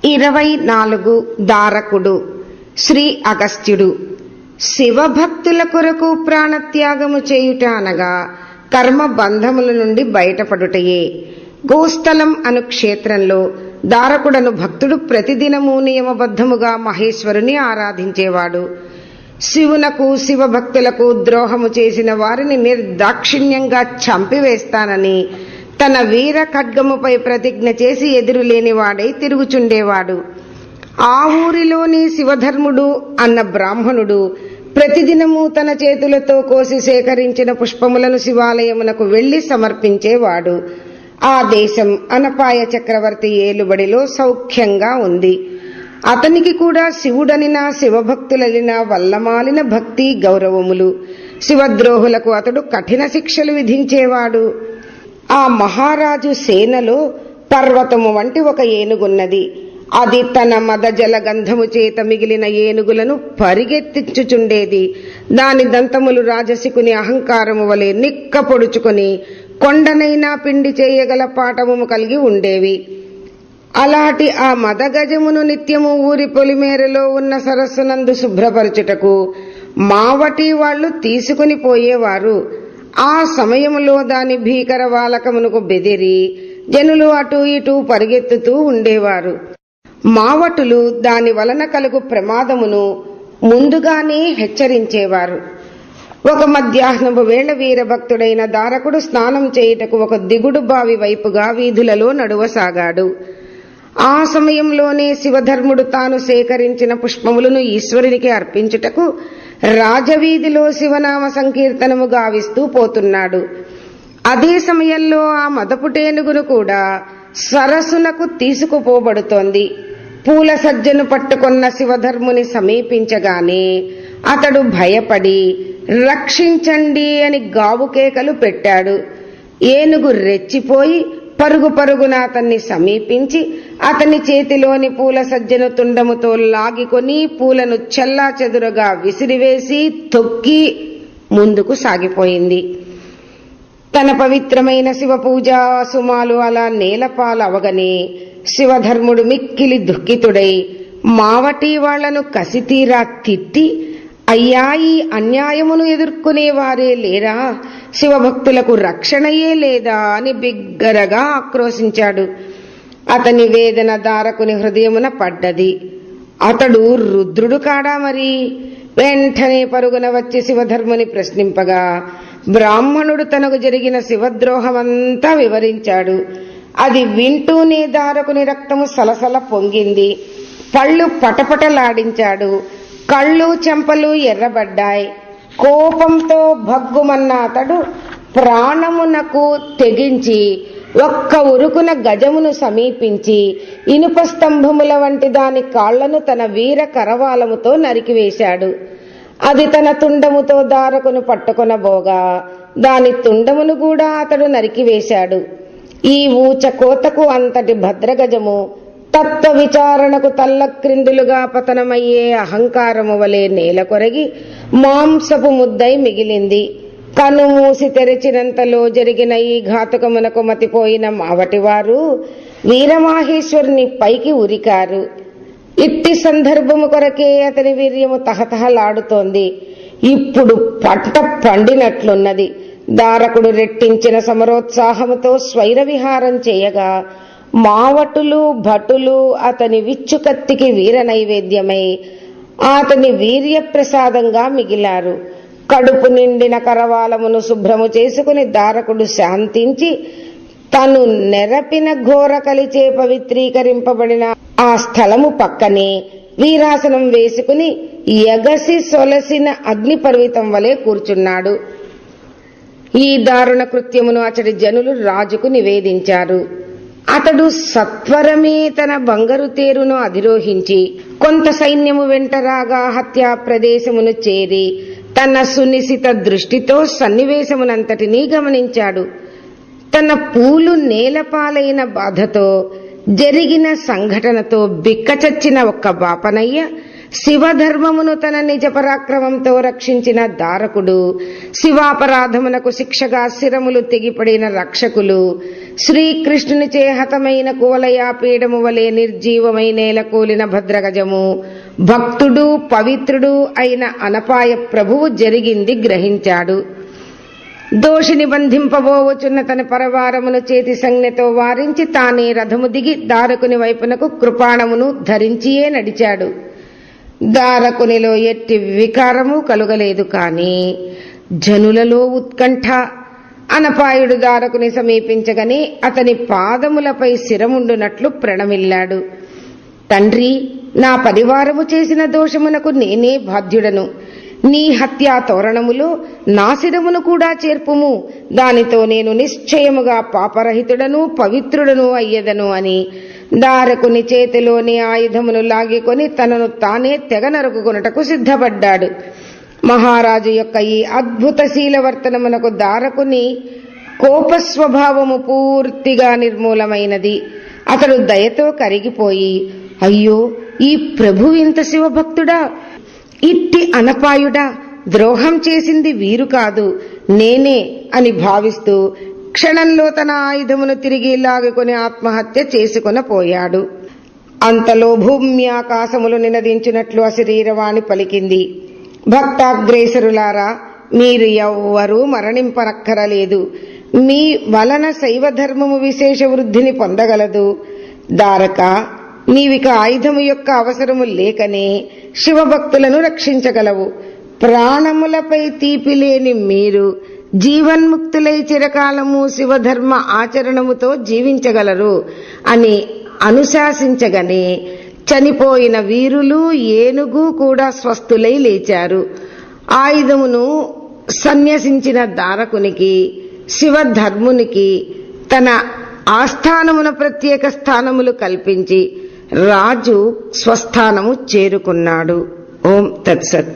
24 దారకుడు శ్రీ అగస్త్యుడు. శివభక్తుల కొరకు ప్రాణత్యాగము చేయుట అనగా కర్మ బంధముల నుండి బయటపడుటయే. గోస్థలం అను క్షేత్రంలో దారకుడను భక్తుడు ప్రతిదినము నియమబద్ధముగా మహేశ్వరుని ఆరాధించేవాడు. శివునకు శివభక్తులకు ద్రోహము చేసిన వారిని నిర్దాక్షిణ్యంగా చంపివేస్తానని తన వీర ఖడ్గముపై ప్రతిజ్ఞ చేసి ఎదురులేనివాడై తిరుగుచుండేవాడు. ఆ ఊరిలోని శివధర్ముడు అన్న బ్రాహ్మణుడు ప్రతిదినము తన చేతులతో కోసి సేకరించిన పుష్పములను శివాలయమునకు వెళ్లి సమర్పించేవాడు. ఆ దేశం అనపాయ చక్రవర్తి ఏలుబడిలో సౌఖ్యంగా ఉంది. అతనికి కూడా శివుడనిన శివభక్తులనిన వల్లమాలిన భక్తి గౌరవములు. శివద్రోహులకు అతడు కఠిన శిక్షలు విధించేవాడు. ఆ మహారాజు సేనలో పర్వతము వంటి ఒక ఏనుగున్నది. అది తన మదజల గంధము చేత మిగిలిన ఏనుగులను పరిగెత్తించుచుండేది. దాని దంతములు రాజసికుని అహంకారము వలె నిక్కపొడుచుకొని కొండనైనా పిండి చేయగల పాఠము కలిగి ఉండేవి. అలాంటి ఆ మదగజమును నిత్యము ఊరి పొలిమేరలో ఉన్న సరస్సునందు శుభ్రపరచుటకు మావటి వాళ్లు తీసుకుని పోయేవారు. ఆ సమయములో దాని భీకర వాలకమునకు బెదిరి జనులు అటూ ఇటూ పరిగెత్తుతూ ఉండేవారు. మావటులు దాని వలన కలుగు ప్రమాదమును ముందుగానే హెచ్చరించేవారు. ఒక మధ్యాహ్నపు వేళ వీరభక్తుడైన దారకుడు స్నానం చేయుటకు ఒక దిగుడు బావి వైపుగా వీధులలో నడువసాగాడు. ఆ సమయంలోనే శివధర్ముడు తాను సేకరించిన పుష్పములను ఈశ్వరునికి అర్పించుటకు రాజవీధిలో శివనామ సంకీర్తనము గావిస్తూ పోతున్నాడు. అదే సమయంలో ఆ మదపుటేనుగును కూడా సరస్సునకు తీసుకుపోబడుతోంది. పూల సజ్జను పట్టుకొన్న శివధర్ముని సమీపించగానే అతడు భయపడి రక్షించండి అని గావుకేకలు పెట్టాడు. ఏనుగు రెచ్చిపోయి పరుగు పరుగున అతన్ని సమీపించి అతని చేతిలోని పూల సజ్జను తుండముతో లాగికొని పూలను చెల్లా చెదురుగా విసిరివేసి తొక్కి ముందుకు సాగిపోయింది. తన పవిత్రమైన శివ పూజా సుమాలు అలా నేలపాలవగనే శివధర్ముడు మిక్కిలి దుఃఖితుడై మావటి వాళ్లను కసితీరా తిట్టి, అయ్యా, ఈ అన్యాయమును ఎదుర్కొనేవారే లేరా? శివభక్తులకు రక్షణయే లేదా అని బిగ్గరగా ఆక్రోశించాడు. అతని వేదన దారకుని హృదయమున పడ్డది. అతడు రుద్రుడు కాడా మరి? వెంటనే పరుగున వచ్చి శివధర్ముని ప్రశ్నింపగా బ్రాహ్మణుడు తనకు జరిగిన శివద్రోహమంతా వివరించాడు. అది వింటూనే దారకుని రక్తము సలసల పొంగింది. పళ్ళు పటపటలాడించాడు. కళ్ళు చెంపలు ఎర్రబడ్డాయి. కోపంతో భగ్గుమన్న అతడు ప్రాణమునకు తెగించి ఒక్క ఉరుకున గజమును సమీపించి ఇనుప స్తంభముల వంటి దాని కాళ్లను తన వీర కరవాలముతో నరికివేశాడు. అది తన తుండముతో దారకును పట్టుకొనబోగా దాని తుండమును కూడా అతడు నరికివేశాడు. ఈ ఊచ కోతకు అంతటి భద్రగజము తత్వ విచారణకు తల్లక్రిందులుగా పతనమయ్యే అహంకారము వలె నేల కొరగి మాంసపు ముద్దై మిగిలింది. కనుమూసి తెరిచినంతలో జరిగిన ఈ ఘాతుకమునకు మతిపోయిన మావటివారు వీరమాహేశ్వరుని పైకి ఉరికారు. ఇట్టి సందర్భము కొరకే అతని వీర్యము తహతహలాడుతోంది. ఇప్పుడు పంట పండినట్లున్నది. దారకుడు రెట్టించిన సమరోత్సాహముతో స్వైర విహారం చేయగా మావటులు భటులు అతని విచ్చుకత్తికి వీర నైవేద్యమై అతని వీర్య ప్రసాదంగా మిగిలారు. కడుపు నిండిన కరవాలమును శుభ్రము చేసుకుని దారకుడు శాంతించి తను నెరపిన ఘోర కలిచే పవిత్రీకరింపబడిన ఆ స్థలము పక్కనే వీరాసనం వేసుకుని ఎగసి సొలసిన అగ్ని పర్వతం వలె కూర్చున్నాడు. ఈ దారుణ కృత్యమును అతడి జనులు రాజుకు నివేదించారు. అతడు సత్వరమే తన బంగారు తేరును అధిరోహించి కొంత సైన్యము వెంటరాగా హత్యా ప్రదేశమును చేరి తన సునిశిత దృష్టితో సన్నివేశమునంతటినీ గమనించాడు. తన పూలు నేలపాలైన బాధతో జరిగిన సంఘటనతో బిక్కచచ్చిన ఒక్క బాపనయ్య శివధర్మమును తన నిజ పరాక్రమంతో రక్షించిన దారకుడు, శివాపరాధమునకు శిక్షగా శిరములు తెగిపడిన రక్షకులు, శ్రీకృష్ణునిచే హతమైన కువలయాపీడము వలె నిర్జీవమై నేలకూలిన భద్రగజము, భక్తుడు పవిత్రుడు అయిన అనపాయ ప్రభువు జరిగింది గ్రహించాడు. దోషిని బంధింపబోవచున్న తన పరవారమును చేతి సంజ్ఞతో వారించి తానే రథము దిగి దారకుని వైపునకు కృపాణమును ధరించియే నడిచాడు. దారకునిలో ఎట్టి వికారము కలుగలేదు. కాని జనులలో ఉత్కంఠ. అనపాయుడు దారకుని సమీపించగానే అతని పాదములపై శిరముండునట్లు ప్రణమిల్లాడు. తండ్రి, నా పరివారము చేసిన దోషమునకు నేనే బాధ్యుడను. నీ హత్యా తోరణములో నా శిరమును కూడా చేర్పుము. దానితో నేను నిశ్చయముగా పాపరహితుడను పవిత్రుడను అయ్యదను అని దారకుని చేతిలోని ఆయుధమును లాగికొని తనను తానే తెగ నరుకుకొనుటకు సిద్ధపడ్డాడు. మహారాజు యొక్క ఈ అద్భుత శీలవర్తనమునకు దారకుని కోపస్వభావము పూర్తిగా నిర్మూలమైనది. అతడు దయతో కరిగిపోయి, అయ్యో, ఈ ప్రభు ఇంత శివభక్తుడా, ఇట్టి అనపాయుడా, ద్రోహం చేసింది వీరు కాదు నేనే అని భావిస్తూ క్షణంలో తన ఆయుధమును తిరిగి లాగుకొని ఆత్మహత్య చేసుకొనపోయాడు. అంతలో భూమి ఆకాశములు నినదించినట్లు అశరీరవాణి పలికింది, భక్తాగ్రేసరులారా, మీరు ఎవ్వరూ మరణింపనక్కరలేదు. మీ వలన శైవధర్మము విశేష వృద్ధిని పొందగలదు. దారక, నీవిక ఆయుధము యొక్క అవసరము లేకనే శివభక్తులను రక్షించగలవు. ప్రాణములపై తీపి లేని మీరు జీవన్ముక్తులై చిరకాలము శివధర్మ ఆచరణముతో జీవించగలరు అని అనుశాసించగానే చనిపోయిన వీరులు ఏనుగు కూడా స్వస్థులై లేచారు. ఆయుధమును సన్యసించిన దారకునికి, శివధర్మునికి తన ఆస్థానమున ప్రత్యేక స్థానములు కల్పించి రాజు స్వస్థానము చేరుకున్నాడు. ఓం తత్సత్.